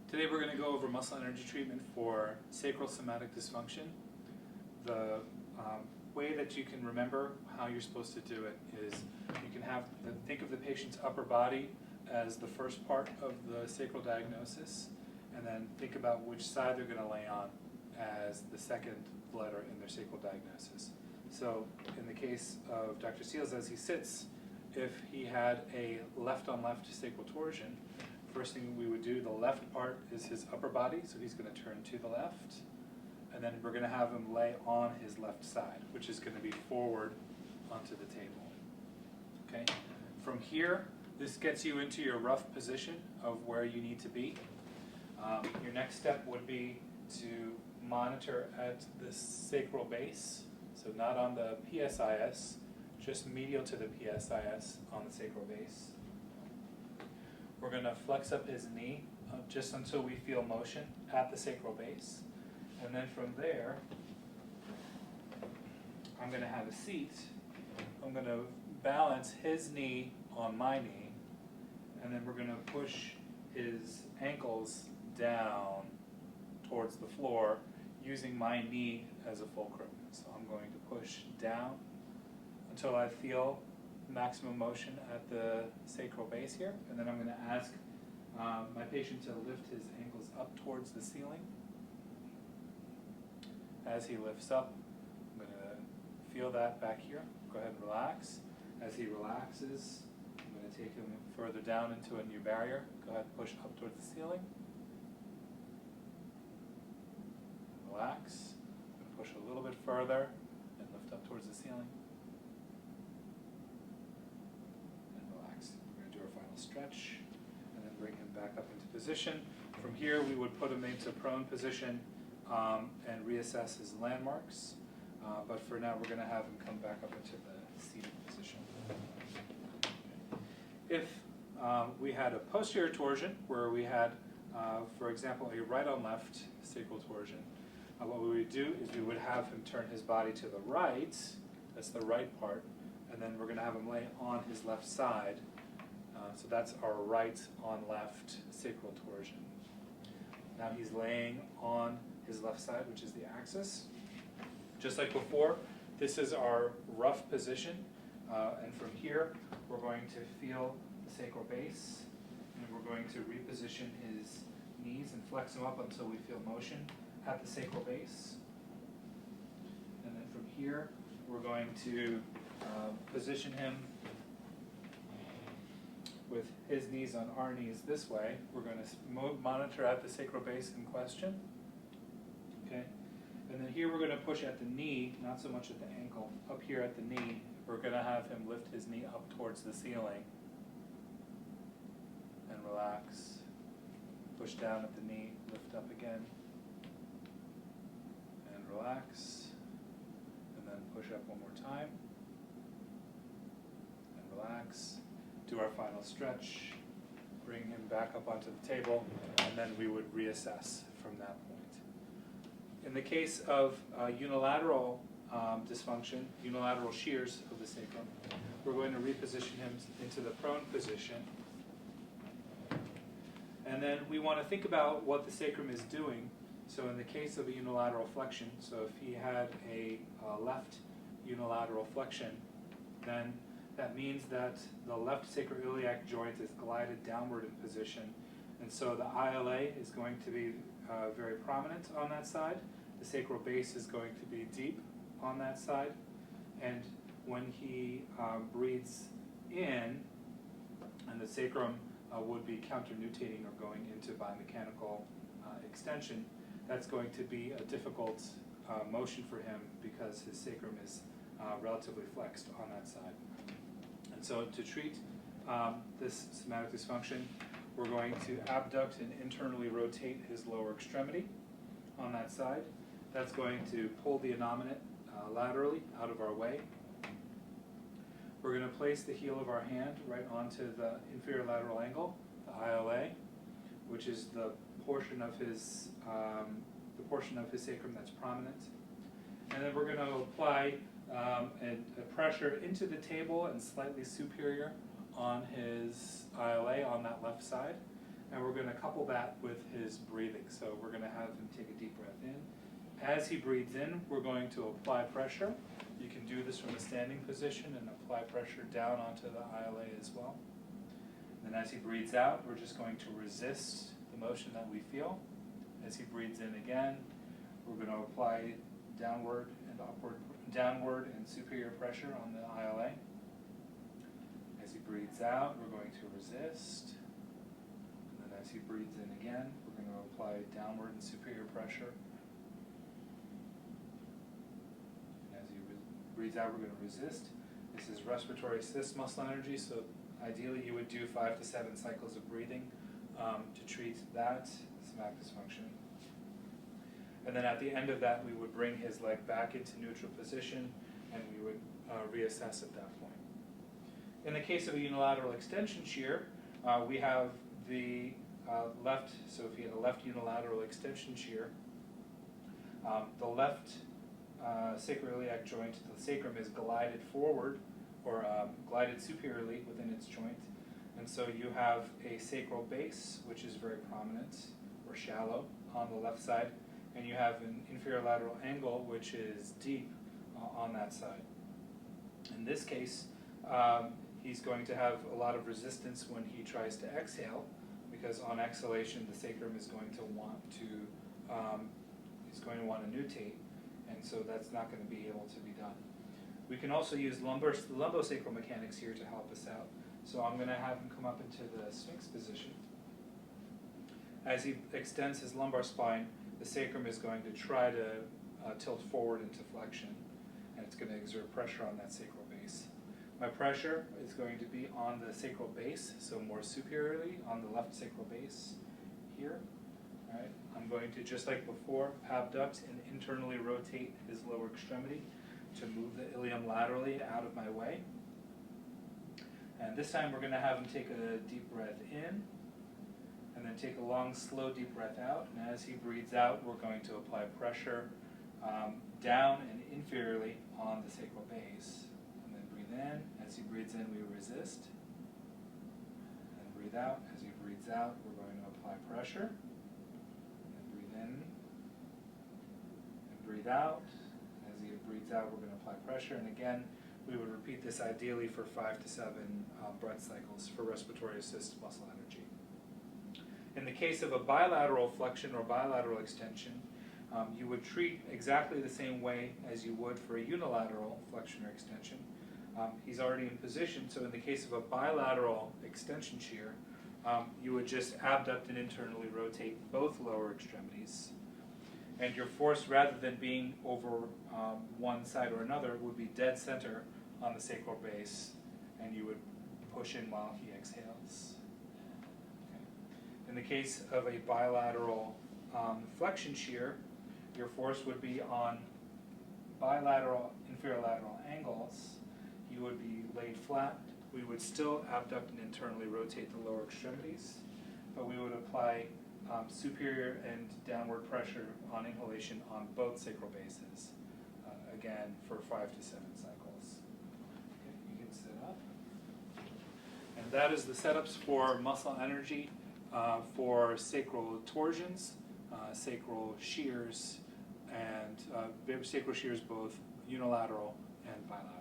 Today we're going to go over muscle energy treatment for sacral somatic dysfunction. The way that you can remember how you're supposed to do it is you can think of the patient's upper body as the first part of the sacral diagnosis, and then think about which side they're going to lay on as the second letter in their sacral diagnosis. So in the case of Dr. Seals, as he sits, if he had a left-on-left sacral torsion, first thing we would do, the left part is his upper body, so he's going to turn to the left, and then we're going to have him lay on his left side, which is going to be forward onto the table. Okay. From here, this gets you into your rough position of where you need to be. Your next step would be to monitor at the sacral base, so not on the PSIS, just medial to the PSIS on the sacral base. We're going to flex up his knee just until we feel motion at the sacral base. And then from there, I'm going to have a seat. I'm going to balance his knee on my knee, and then we're going to push his ankles down towards the floor using my knee as a fulcrum. So I'm going to push down until I feel maximum motion at the sacral base here, and then I'm going to ask my patient to lift his ankles up towards the ceiling. As he lifts up, I'm going to feel that back here. Go ahead and relax. As he relaxes, I'm going to take him further down into a new barrier. Go ahead and push up towards the ceiling. Relax. I'm going to push a little bit further and lift up towards the ceiling. Stretch, and then bring him back up into position. From here, we would put him into prone position and reassess his landmarks. But for now, we're going to have him come back up into the seated position. If we had a posterior torsion, where we had, for example, a right-on-left sacral torsion, what we would do is we would have him turn his body to the right, that's the right part, and then we're going to have him lay on his left side. So that's our right on left sacral torsion. Now he's laying on his left side, which is the axis. Just like before, this is our rough position. And from here, we're going to feel the sacral base, and we're going to reposition his knees and flex them up until we feel motion at the sacral base. And then from here, we're going to position him with his knees on our knees this way. We're going to monitor at the sacral base in question. Okay, and then here we're going to push at the knee, not so much at the ankle. Up here at the knee, we're going to have him lift his knee up towards the ceiling and relax. Push down at the knee, lift up again, and relax. And then push up one more time and relax. Do our final stretch, bring him back up onto the table, and then we would reassess from that point. In the case of unilateral dysfunction, unilateral shears of the sacrum, we're going to reposition him into the prone position. And then we want to think about what the sacrum is doing. So in the case of a unilateral flexion, so if he had a left unilateral flexion, then that means that the left sacroiliac joint is glided downward in position, and so the ILA is going to be very prominent on that side. The sacral base is going to be deep on that side, and when he breathes in, and the sacrum would be counternutating or going into biomechanical extension, that's going to be a difficult motion for him because his sacrum is relatively flexed on that side. And so to treat this somatic dysfunction, we're going to abduct and internally rotate his lower extremity on that side. That's going to pull the innominate laterally out of our way. We're going to place the heel of our hand right onto the inferior lateral angle, the ILA, which is the portion of his sacrum that's prominent. And then we're going to apply a pressure into the table and slightly superior on his ILA on that left side. and we're going to couple that with his breathing. So we're going to have him take a deep breath in. As he breathes in, we're going to apply pressure. You can do this from a standing position and apply pressure down onto the ILA as well. Then as he breathes out, we're just going to resist the motion that we feel. As he breathes in again, we're going to apply downward and superior pressure on the ILA. As he breathes out, we're going to resist. And then as he breathes in again, we're going to apply downward and superior pressure. And as he breathes out, we're going to resist. This is respiratory assist muscle energy, so ideally you would do 5 to 7 cycles of breathing to treat that somatic dysfunction. And then at the end of that, we would bring his leg back into neutral position, and we would reassess at that point. In the case of a unilateral extension shear, we have the left, so if you had a left unilateral extension shear, the left sacroiliac joint, the sacrum is glided forward, or glided superiorly within its joint. And so you have a sacral base, which is very prominent, or shallow, on the left side, and you have an inferior lateral angle, which is deep on that side. In this case, he's going to have a lot of resistance when he tries to exhale, because on exhalation, the sacrum is going to want to nutate, and so that's not going to be able to be done. We can also use lumbosacral mechanics here to help us out. So I'm going to have him come up into the Sphinx position. As he extends his lumbar spine, the sacrum is going to try to tilt forward into flexion, and it's going to exert pressure on that sacral base. My pressure is going to be on the sacral base, so more superiorly on the left sacral base here. All right. I'm going to, just like before, abduct and internally rotate his lower extremity to move the ilium laterally out of my way. And this time we're going to have him take a deep breath in, and then take a long, slow, deep breath out. And as he breathes out, we're going to apply pressure down and inferiorly on the sacral base. And then breathe in. As he breathes in, we resist. And breathe out. As he breathes out, we're going to apply pressure. And breathe in. And breathe out. As he breathes out, we're going to apply pressure. And again, we would repeat this ideally for 5 to 7 breath cycles for respiratory assist muscle energy. In the case of a bilateral flexion or bilateral extension, you would treat exactly the same way as you would for a unilateral flexion or extension. He's already in position, so in the case of a bilateral extension shear, you would just abduct and internally rotate both lower extremities. And your force, rather than being over one side or another, would be dead center on the sacral base, and you would push in while he exhales. Okay. In the case of a bilateral flexion shear, your force would be on bilateral inferior lateral angles. You would be laid flat. We would still abduct and internally rotate the lower extremities, but we would apply superior and downward pressure on inhalation on both sacral bases, again for 5 to 7 cycles. Okay, you can sit up. And that is the setups for muscle energy for sacral torsions, sacral shears, and sacral shears both unilateral and bilateral.